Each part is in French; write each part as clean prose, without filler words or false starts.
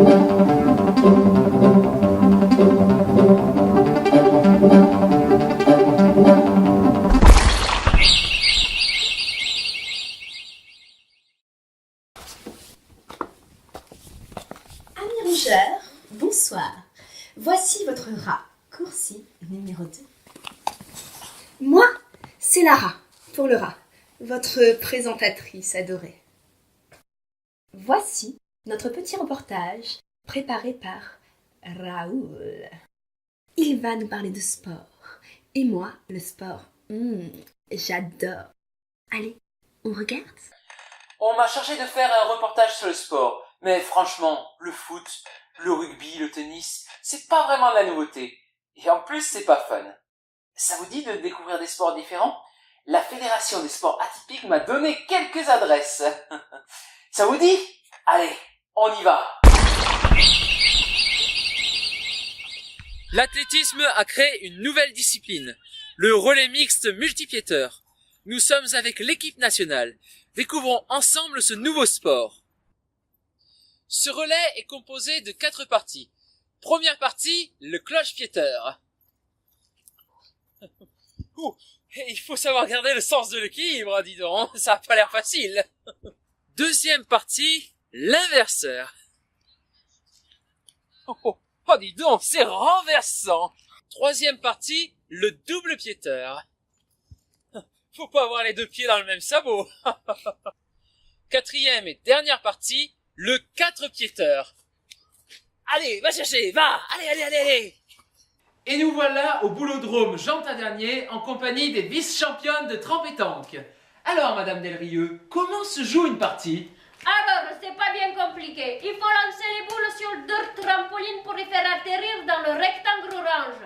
Amis rongeurs, bonsoir. Voici votre rat, Coursier numéro 2. Moi, c'est Lara, pour le rat, votre présentatrice adorée. Voici notre petit reportage préparé par Raoul. Il va nous parler de sport. Et moi, le sport, j'adore. Allez, on regarde? On m'a chargé de faire un reportage sur le sport, mais franchement, le foot, le rugby, le tennis, c'est pas vraiment de la nouveauté. Et en plus, c'est pas fun. Ça vous dit de découvrir des sports différents? La Fédération des sports atypiques m'a donné quelques adresses. Ça vous dit? Allez, on y va. L'athlétisme a créé une nouvelle discipline, le relais mixte multipiéteur. Nous sommes avec l'équipe nationale. Découvrons ensemble ce nouveau sport. Ce relais est composé de 4 parties. Première partie, le cloche-piéteur. Il faut savoir garder le sens de l'équilibre, dis donc, ça a pas l'air facile. Deuxième partie, l'inverseur. Oh, dis donc, c'est renversant. Troisième partie, le double piéteur. Faut pas avoir les deux pieds dans le même sabot. Quatrième et dernière partie, le 4 piéteur. Allez, va chercher, va, allez. Et nous voilà au boulodrome Jean Tavernier en compagnie des vice-championnes de trempe-pétanque. Alors, Madame Delrieux, comment se joue une partie? Alors, c'est pas bien compliqué. Il faut lancer les boules sur 2 trampolines pour les faire atterrir dans le rectangle orange.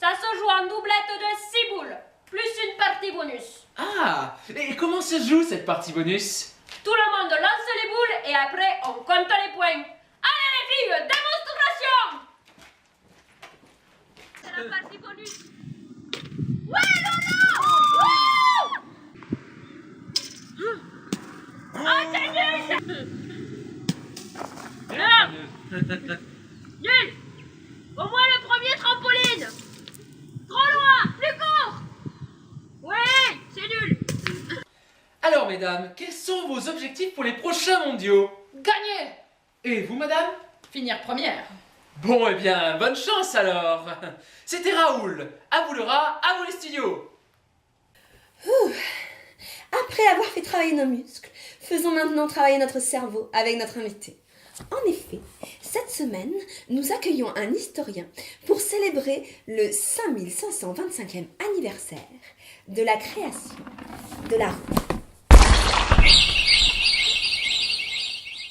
Ça se joue en doublette de 6 boules, plus une partie bonus. Ah, et comment se joue cette partie bonus? Tout le monde lance les boules et après, on compte les points. Allez les filles, démonstration! C'est la partie bonus. Ouais, Lola! Ah, c'est nul! Nul! Au moins le premier trampoline! Trop loin! Plus court! Ouais, c'est nul! Alors, mesdames, quels sont vos objectifs pour les prochains mondiaux? Gagner! Et vous, madame? Finir première. Bon, eh bien, bonne chance alors. C'était Raoul. À vous le rat, à vous les studios. Après avoir fait travailler nos muscles, faisons maintenant travailler notre cerveau avec notre invité. En effet, cette semaine, nous accueillons un historien pour célébrer le 5525e anniversaire de la création de la roue.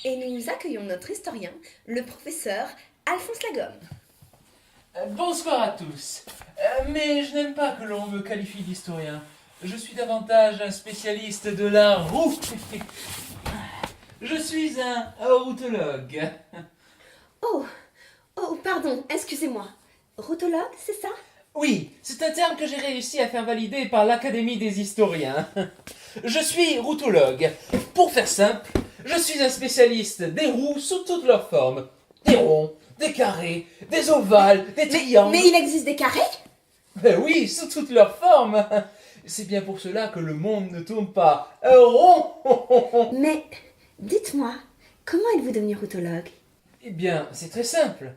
Et nous accueillons notre historien, le professeur Alphonse Lagome. Bonsoir à tous. Mais je n'aime pas que l'on me qualifie d'historien. Je suis davantage un spécialiste de la roue. Je suis un routologue. Oh, pardon, excusez-moi. Routologue, c'est ça? Oui, c'est un terme que j'ai réussi à faire valider par l'Académie des historiens. Je suis routologue. Pour faire simple, je suis un spécialiste des roues sous toutes leurs formes. Des ronds, des carrés, des ovales, des triangles. Mais il existe des carrés? Ben oui, sous toutes leurs formes. C'est bien pour cela que le monde ne tourne pas rond. Mais, dites-moi, comment êtes-vous devenu routologue? Eh bien, c'est très simple.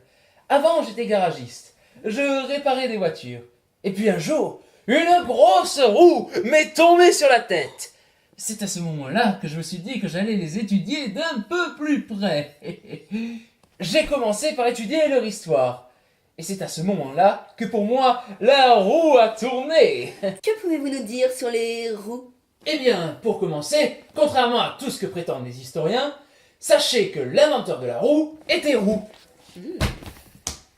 Avant, j'étais garagiste. Je réparais des voitures. Et puis un jour, une grosse roue m'est tombée sur la tête. C'est à ce moment-là que je me suis dit que j'allais les étudier d'un peu plus près. J'ai commencé par étudier leur histoire. Et c'est à ce moment-là que pour moi, la roue a tourné. Que pouvez-vous nous dire sur les roues? Eh bien, pour commencer, contrairement à tout ce que prétendent les historiens, sachez que l'inventeur de la roue était roux.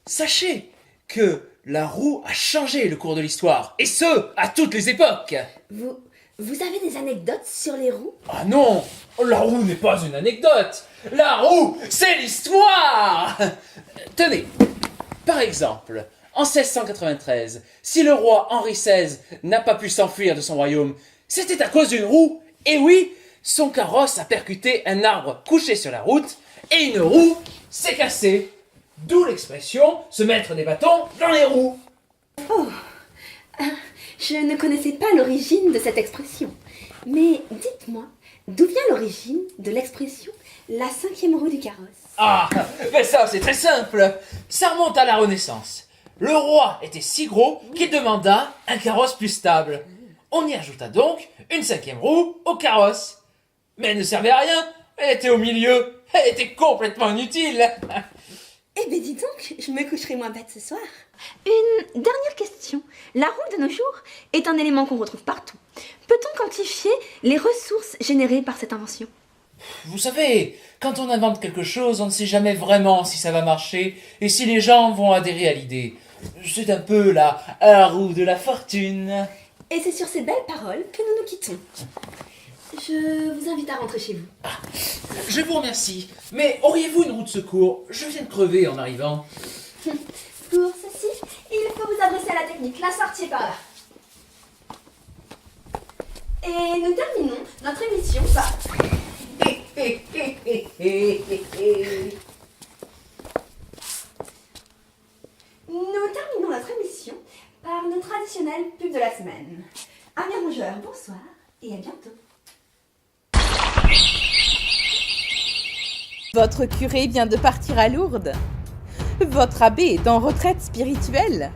Sachez que la roue a changé le cours de l'histoire, et ce, à toutes les époques. Vous avez des anecdotes sur les roues? Ah non, la roue n'est pas une anecdote. La roue, c'est l'histoire. Tenez, par exemple, en 1693, si le roi Henri XVI n'a pas pu s'enfuir de son royaume, c'était à cause d'une roue. Et oui, son carrosse a percuté un arbre couché sur la route, et une roue c'est cassé. D'où l'expression se mettre des bâtons dans les roues. Je ne connaissais pas l'origine de cette expression. Mais dites-moi, d'où vient l'origine de l'expression la 5e roue du carrosse? Ah, mais ça c'est très simple. Ça remonte à la Renaissance. Le roi était si gros qu'il demanda un carrosse plus stable. On y ajouta donc une 5e roue au carrosse. Mais elle ne servait à rien, elle était au milieu, elle était complètement inutile. Eh bien dis donc, je me coucherai moins bête ce soir. Une dernière question. La roue de nos jours est un élément qu'on retrouve partout. Peut-on quantifier les ressources générées par cette invention? Vous savez, quand on invente quelque chose, on ne sait jamais vraiment si ça va marcher et si les gens vont adhérer à l'idée. C'est un peu la roue de la fortune. Et c'est sur ces belles paroles que nous nous quittons. Je vous invite à rentrer chez vous. Je vous remercie, mais auriez-vous une roue de secours? Je viens de crever en arrivant. Pour ceci, il faut vous adresser à la technique. La sortie est par là. Et nous terminons notre émission par... Nous terminons notre émission par nos traditionnels pubs de la semaine. Amis rongeurs, bonsoir et à bientôt. Votre curé vient de partir à Lourdes. Votre abbé est en retraite spirituelle.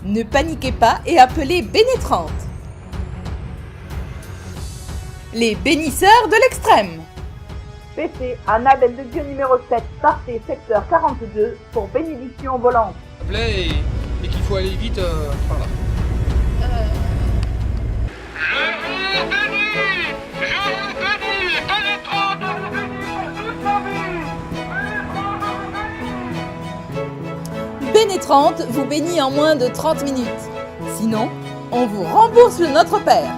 Ne paniquez pas et appelez Bénétrante. Les bénisseurs de l'extrême. PC, Annabelle de Dieu numéro 7, partez secteur 42 pour bénédiction volante. Et qu'il faut aller vite par là. Bénétrante vous bénit en moins de 30 minutes. Sinon, on vous rembourse le Notre Père.